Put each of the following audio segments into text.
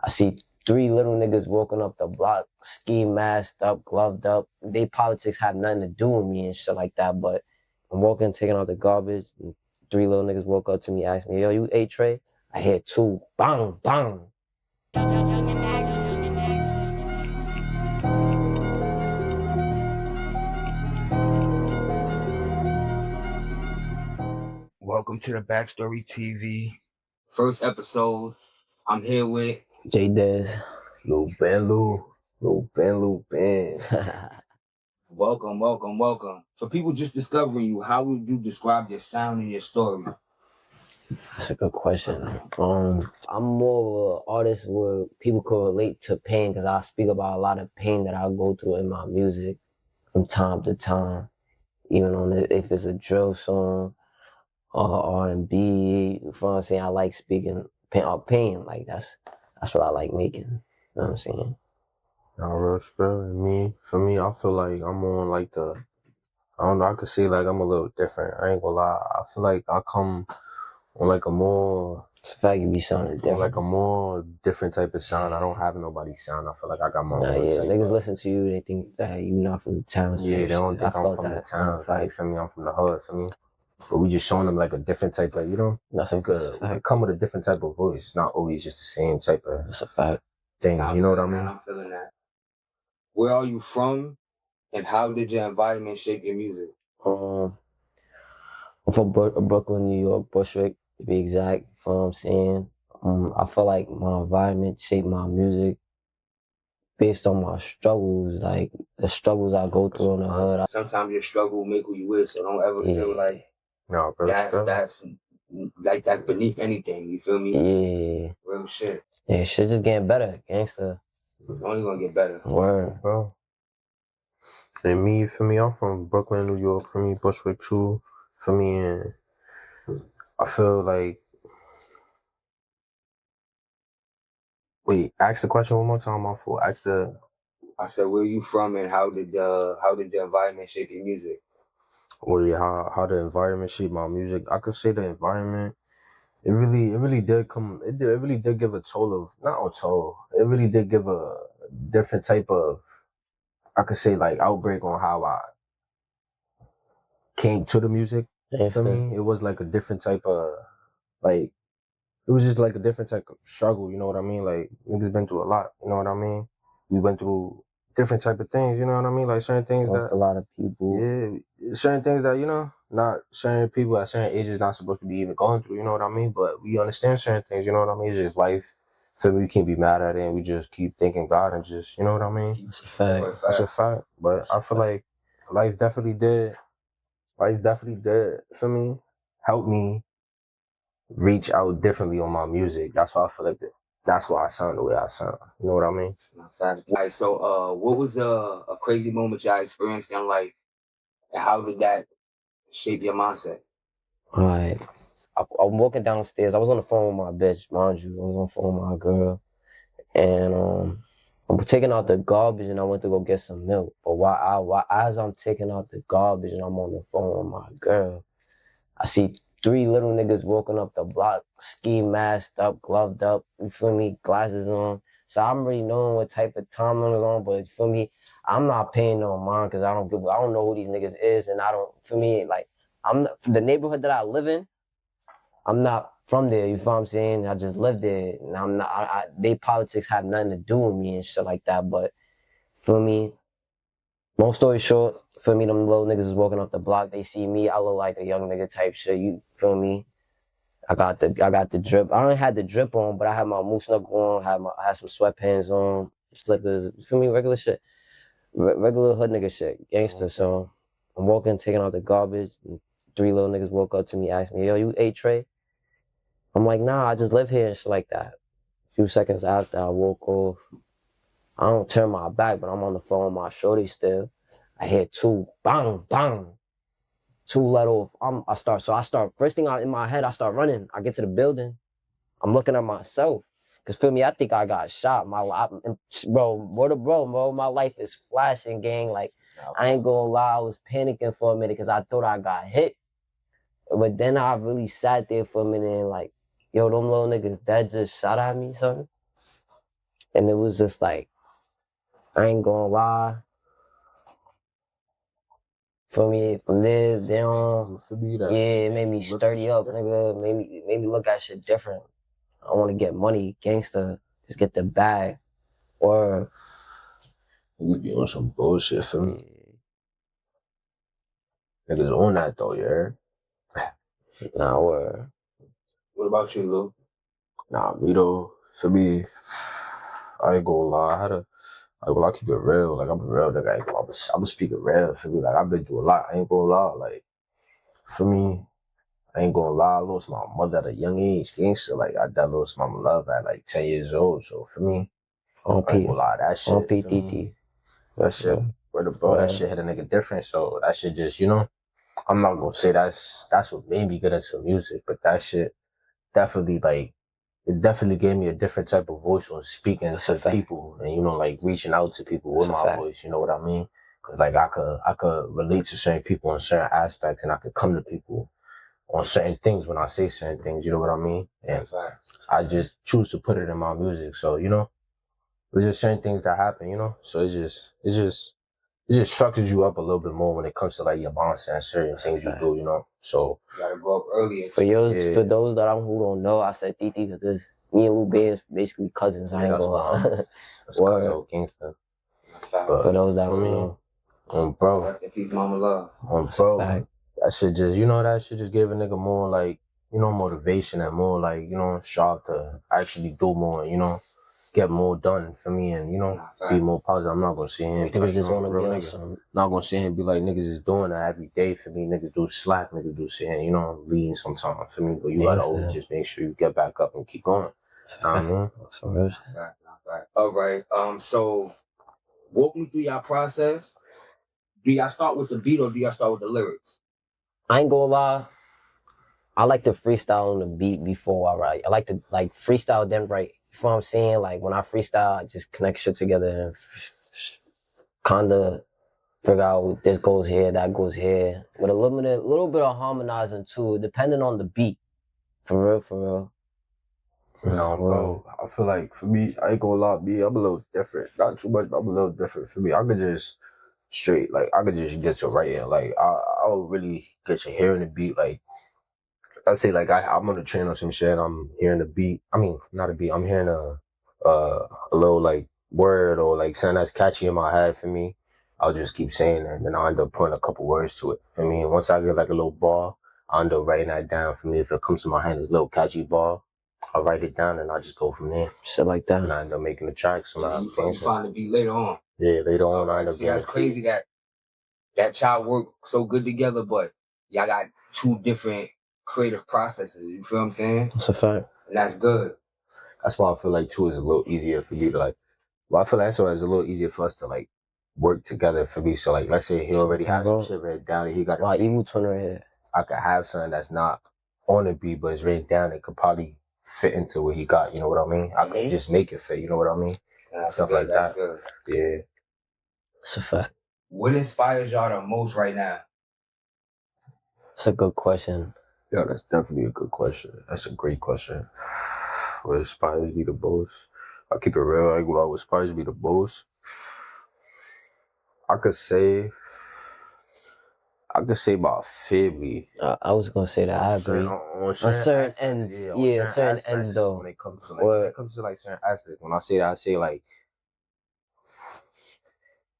I see three little niggas walking up the block, ski masked up, gloved up. They politics have nothing to do with me and shit like that, but I'm walking, taking out the garbage, and three little niggas walk up to me, ask me, yo, you ate Trey? I hear two, bang, bang. Welcome to the Backstory TV. First episode. I'm here with JDiizz, Lu Banzz. Welcome. For people just discovering you, how would you describe your sound and your story? That's a good question. I'm more of an artist where people can relate to pain because I speak about a lot of pain that I go through in my music from time to time. Even on if it's a drill song or R&B, you know what I'm saying? I like speaking pain. Like that's what I like making. You know what I'm saying? Nah, real spill. For me, I feel like I'm on like I don't know, I could say like I'm a little different. I ain't gonna lie. I feel like I come on like a more... It's a fact you be sounding different. Like a more different type of sound. I don't have nobody's sound. I feel like I got my own. Yeah, niggas listen to you, they think that you not from the town. Yeah, they don't think I'm from the town. Like, for me, I'm from the hood, for me. But we just showing them like a different type of, you know? That's a good fact. We come with a different type of voice. It's not always just the same type of... That's a fact. Thing, you know what I mean? I'm feeling that. Where are you from, and how did your environment shape your music? I'm from Brooklyn, New York, Bushwick, to be exact. You know what I'm saying? I feel like my environment shaped my music based on my struggles, like the struggles I go through in the hood. Sometimes your struggle will make who you is, so don't ever feel like that's beneath anything. You feel me? Yeah. Real shit. Yeah, shit just getting better, gangster. It's only gonna get better. Word, bro. And for me, I'm from Brooklyn, New York. For me, Bushwick too. For me, and I feel like... Wait, ask the question one more time. I said, where you from, and how did the environment shape your music? Well, yeah, how the environment shaped my music. I could say the environment. It really did come. It really did give a toll of, not a toll. It really did give a different type of, I could say, like, outbreak on how I came to the music. For me, it was like a different type of, like, it was just like a different type of struggle. You know what I mean? Like, niggas been through a lot. You know what I mean? We went through different type of things. You know what I mean? Like certain things that a lot of people. Yeah, certain things that, you know, not certain people at certain ages not supposed to be even going through. You know what I mean? But we understand certain things. You know what I mean? It's just life. So we can't be mad at it, and we just keep thanking God and just, you know what I mean? That's a fact. That's a fact. But I feel like life definitely did, for me, help me reach out differently on my music. That's why I feel like that's why I sound the way I sound. You know what I mean? Alright, so what was a crazy moment y'all experienced in life, and how did that shape your mindset? Alright. I'm walking downstairs. I was on the phone with my bitch, mind you. I was on the phone with my girl. And I'm taking out the garbage and I went to go get some milk. But as I'm taking out the garbage and I'm on the phone with my girl, I see three little niggas walking up the block, ski masked up, gloved up, you feel me, glasses on. So I'm already knowing what type of time I'm on, but you feel me, I'm not paying no mind because I don't know who these niggas is, and the neighborhood that I live in, I'm not from there, you feel what I'm saying? I just live there, and they politics have nothing to do with me and shit like that, but feel me, long story short, feel me, them little niggas is walking up the block, they see me, I look like a young nigga type shit, you feel me? I got the drip. I only had the drip on, but I had my moose knuckle on, I had some sweatpants on, slippers, you feel me, regular shit. Regular hood nigga shit, gangster. So I'm walking, taking out the garbage, and three little niggas walk up to me, ask me, yo, you ate Trey? I'm like, nah, I just live here and shit like that. A few seconds after I walk off, I don't turn my back, but I'm on the phone with my shorty still. I hear two, bang, bang. Two let off. I start, first thing in my head, I start running. I get to the building. I'm looking at myself. Cause feel me, I think I got shot. My life is flashing, gang. Like, I ain't gonna lie, I was panicking for a minute because I thought I got hit. But then I really sat there for a minute and like, yo, them little niggas that just shot at me, son. And it was just like, I ain't gonna lie. For me, from there down, yeah, it made me sturdy up, nigga. Made me look at shit different. I want to get money, gangster, just get the bag, or You be on some bullshit for me. Niggas on that though, yeah. Nah, or What about you, Lou? Nah, me though. For me, I ain't gonna lie. I keep it real. Like I'm a real nigga. I'm speaking real. For me, like I've been through a lot. I ain't gonna lie. Like for me, I ain't gonna lie. I lost my mother at a young age, gangster. Like I lost my love at like 10 years old. So for me, I ain't gonna lie. That shit. on For me, PTT. that shit. Word of bro, that shit hit a nigga different. So that shit just, you know, I'm not gonna say that's what made me get into music, but that shit definitely like. It definitely gave me a different type of voice on speaking to people and, you know, like reaching out to people with my voice, you know what I mean? Cause like I could relate to certain people in certain aspects and I could come to people on certain things when I say certain things, you know what I mean? And I just choose to put it in my music. So, you know, there's just certain things that happen, you know? So it just structures you up a little bit more when it comes to like your mindset and certain things you do, you know? So you gotta grow up earlier. For those that who don't know, I said Titi because me and Lu Banzz basically cousins. I ain't gonna lie. That's gangster. But for those that don't know, bro. Rest in peace, Mama Love. Bro. That shit just, you know, that shit just gave a nigga more like, you know, motivation and more like, you know, sharp to actually do more, you know, get more done for me and, you know, be more positive. I'm not gonna sit here and niggas just want to be on some. Not gonna sit here and be like, niggas is doing that every day for me. Niggas do slack, niggas do sit here, you know, reading sometimes for me. But you gotta always just make sure you get back up and keep going. All right. So walk me through your process. Do y'all start with the beat or do y'all start with the lyrics? I ain't gonna lie. I like to freestyle on the beat before I write. I like to like freestyle then write. You know what I'm saying? Like when I freestyle, I just connect shit together and kinda figure out this goes here, that goes here. With a little bit of harmonizing too, depending on the beat. For real. No, bro. I feel like for me, I ain't gonna lie, I'm a little different. Not too much, but I'm a little different. For me, I could just straight, like I could just get to writing. Like I'll really get you hearing the beat. Like I say, like I'm on the train or some shit. I'm hearing the beat. I mean, not a beat. I'm hearing a little like word or like something that's catchy in my head for me. I'll just keep saying it, and then I'll end up putting a couple words to it. For me, and once I get like a little bar, I'll end up writing that down. For me, if it comes to my hand, it's a little catchy bar, I'll write it down and I'll just go from there. Shit like that. And I end up making the track. So you find the beat later on. Yeah, later on I end up See, that's crazy that y'all work so good together, but y'all got two different creative processes. You feel what I'm saying? That's a fact. And that's good. That's why I feel like too is a little easier for you to like. Well, I feel like so it's a little easier for us to like work together for me. So like, let's say he already has some shit written down and he got a evil twin right here. I could have something that's not on the beat, but it's written down. It could probably fit into what he got. You know what I mean? I could just make it fit. You know what I mean? Stuff like that. Good. Yeah. That's a fact. What inspires y'all the most right now? That's a good question. Yeah, that's definitely a good question. That's a great question. What inspires me the most? I keep it real. I ain't gonna lie. What inspires me the most? I could say my family. I was gonna say that. I agree. On certain ends, certain ends though. When it comes to like certain aspects, when I say that, I say like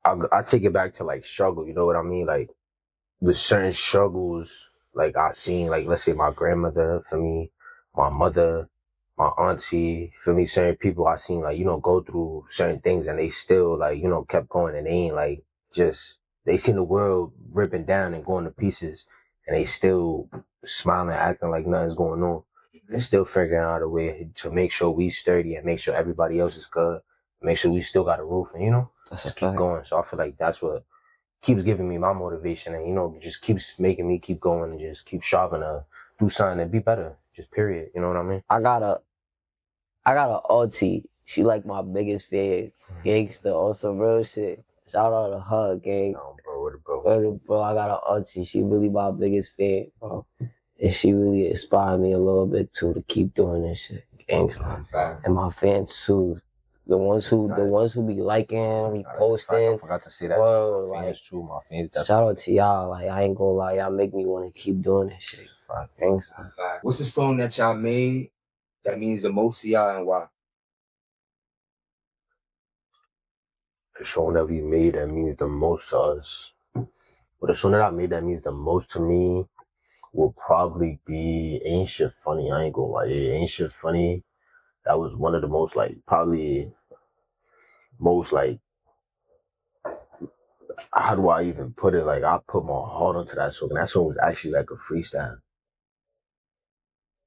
I take it back to like struggle. You know what I mean? Like the certain struggles, like I seen, like let's say my grandmother for me, my mother, my auntie for me, certain people I seen like go through certain things and they still like kept going and they ain't like just. They seen the world ripping down and going to pieces, and they still smiling, acting like nothing's going on. And still figuring out a way to make sure we sturdy and make sure everybody else is good, make sure we still got a roof, and just keep going. So I feel like that's what keeps giving me my motivation, and just keeps making me keep going and just keep striving to do something and be better. Just period. You know what I mean? I got a auntie. She like my biggest fan, gangster, also real shit. Shout out to her, gang. No, bro. Bro, I got an auntie. She really my biggest fan, bro. And she really inspired me a little bit, too, to keep doing this shit. Gangsta. And my fans, too. The ones who be liking, reposting. I forgot to say that. Word, my fans too. My fans. Shout out to y'all. Like, I ain't gonna lie, y'all make me want to keep doing this shit. Thanks. What's the song that y'all made that means the most to y'all and why? The song that we made that means the most to us. But the song that I made that means the most to me will probably be Ain't Shit Funny. I ain't gonna lie. Ain't Shit Funny. That was one of the most, like, probably most, like, how do I even put it? Like, I put my heart onto that song. And that song was actually like a freestyle.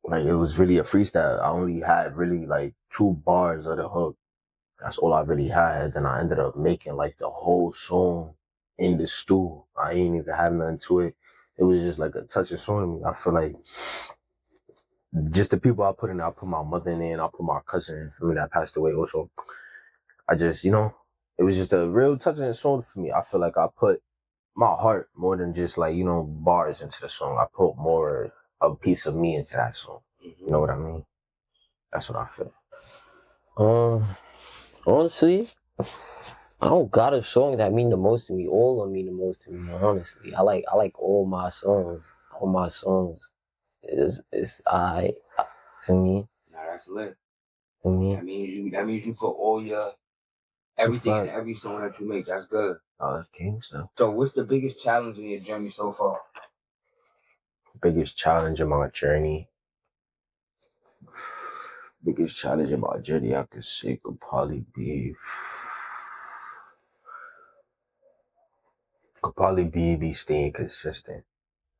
Like, it was really a freestyle. I only had really like 2 bars of the hook. That's all I really had. Then I ended up making like the whole song in the stew. I ain't even have nothing to it. It was just like a touching song to me. I feel like just the people I put in, I put my mother in there, I put my cousin in that passed away also. I just, you know, it was just a real touching song for me. I feel like I put my heart more than just like, you know, bars into the song. I put more a piece of me into that song. You know what I mean? That's what I feel. Honestly, I don't got a song that mean the most to me. All of them mean the most to me. Honestly, I like all my songs. All my songs is I for me. Nah, that's lit. For me, that means you put all your everything in every song that you make. That's good. Oh, that's king stuff. So, what's the biggest challenge in your journey so far? Biggest challenge in my journey. Biggest challenge in my journey, I could say, could probably be staying consistent.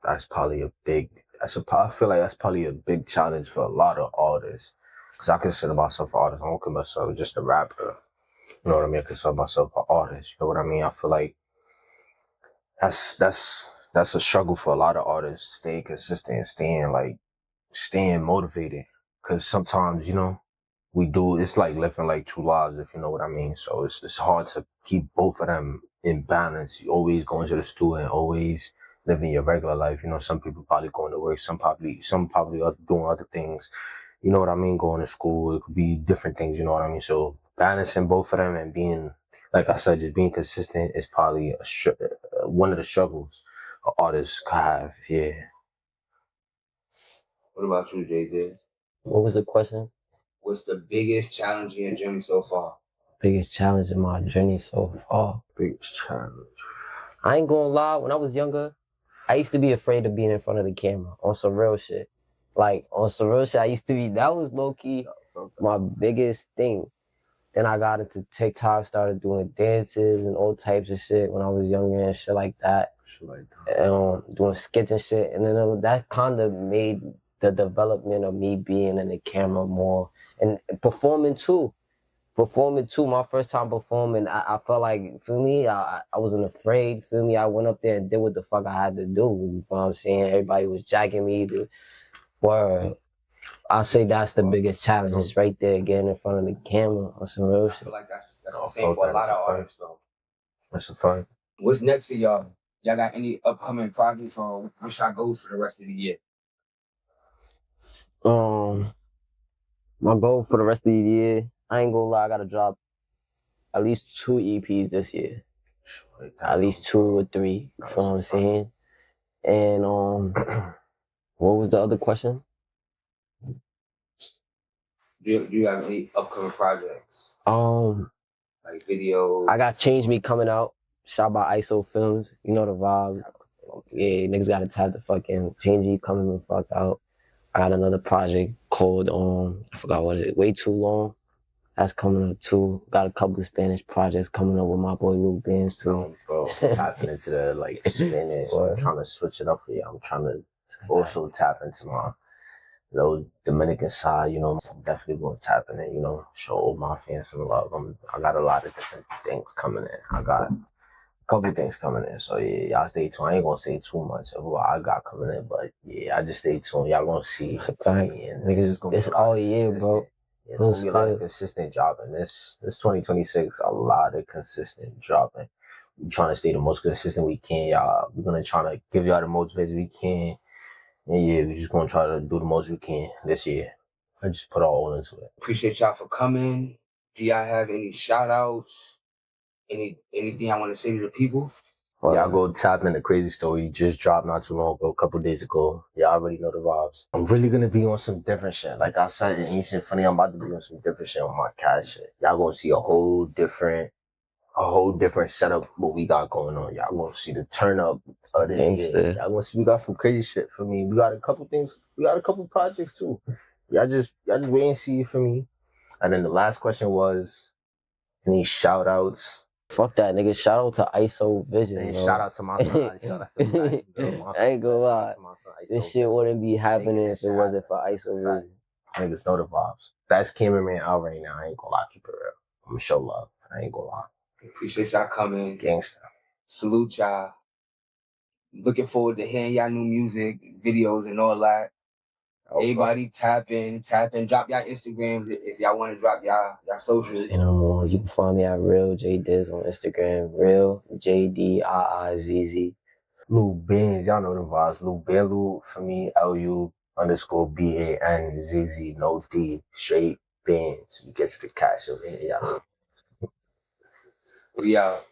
That's probably a big. I feel like that's probably a big challenge for a lot of artists. Cause I consider myself an artist. I don't consider myself just a rapper. You know what I mean? I consider myself an artist. You know what I mean? I feel like that's a struggle for a lot of artists, staying consistent and staying motivated. Cause sometimes, you know, it's like living like 2 lives, if you know what I mean. So it's hard to keep both of them in balance. You always going to the studio and always living your regular life. You know, some people probably going to work, some probably are doing other things. You know what I mean? Going to school, it could be different things, you know what I mean? So balancing both of them and being, like I said, just being consistent is probably one of the struggles an artist could have, yeah. What about you, JDiizz? What was the question? What's the biggest challenge in your journey so far? Biggest challenge in my journey so far. Biggest challenge. I ain't gonna lie, when I was younger, I used to be afraid of being in front of the camera on some real shit. Like, on some real shit, that was low-key my biggest thing. Then I got into TikTok, started doing dances and all types of shit when I was younger and shit like that. And doing skits and shit. And then that kind of made the development of me being in the camera more. And performing too. My first time performing, I felt like, feel me, I wasn't afraid, feel me, I went up there and did what the fuck I had to do, you know what I'm saying? Everybody was jacking me, word. I say that's the biggest challenge, is right there, getting in front of the camera on some real shit. I feel like that's the same for a lot of artists, though. That's a fact. What's next for y'all? Y'all got any upcoming projects or what y'all goals for the rest of the year? My goal for the rest of the year, I ain't gonna lie, I gotta drop at least 2 EPs this year. At least 2 or 3, you know what I'm saying? And what was the other question? Do you have any upcoming projects? Like videos? I got Change Me coming out, shot by ISO Films. You know the vibes. Yeah, niggas gotta tap the fucking Change Me coming the fuck out. I got another project called I forgot what it is, Way Too Long. That's coming up too. Got a couple of Spanish projects coming up with my boy Lu Banzz too. Bro, tapping into the like Spanish. I'm trying to switch it up for you. I'm trying to also tap into my little Dominican side. You know, I'm definitely going to tap in it. You know, show all my fans some love. I got a lot of different things coming in. I got a couple of things coming in. So yeah, y'all stay tuned. I ain't gonna say too much of what I got coming in, but yeah, I just stay tuned. Y'all gonna see. It's a fact. Niggas, it's all year, bro. It's gonna be a lot of consistent dropping. This 2026, a lot of consistent dropping. We're trying to stay the most consistent we can, y'all. We're gonna try to give y'all the most vids we can. And yeah, we're just gonna try to do the most we can this year. I just put all into it. Appreciate y'all for coming. Do y'all have any shout outs? Anything I want to say to the people? Y'all go tap in the crazy story just dropped not too long ago, a couple days ago. Y'all already know the vibes. I'm really gonna be on some different shit. Like I said, it ain't shit funny. I'm about to be on some different shit on my cat shit. Y'all gonna see a whole different setup what we got going on. Y'all gonna see the turn up of this year. Y'all gonna see we got some crazy shit for me. We got a couple things. We got a couple projects too. Y'all just wait and see for me. And then the last question was any shout outs. Fuck that, nigga. Shout out to ISO Vision, bro. Shout out to my son. I ain't gonna lie. This shit wouldn't be happening if it wasn't for ISO Vision. Niggas know the vibes. Best cameraman out right now. I ain't gonna lie, keep it real. I'm gonna show love. I ain't gonna lie. Appreciate y'all coming. Gangsta. Salute y'all. Looking forward to hearing y'all new music, videos, and all that. Okay. Everybody tap in, drop y'all Instagrams if y'all want to drop y'all socials. You can find me at Real JDiizz on Instagram. Real JDiizz. Lu Banzz, y'all know the vibes. Lu Banzz for me, LU_BANZZ, no D, straight Banzz. You get to the cash over here, y'all. We out.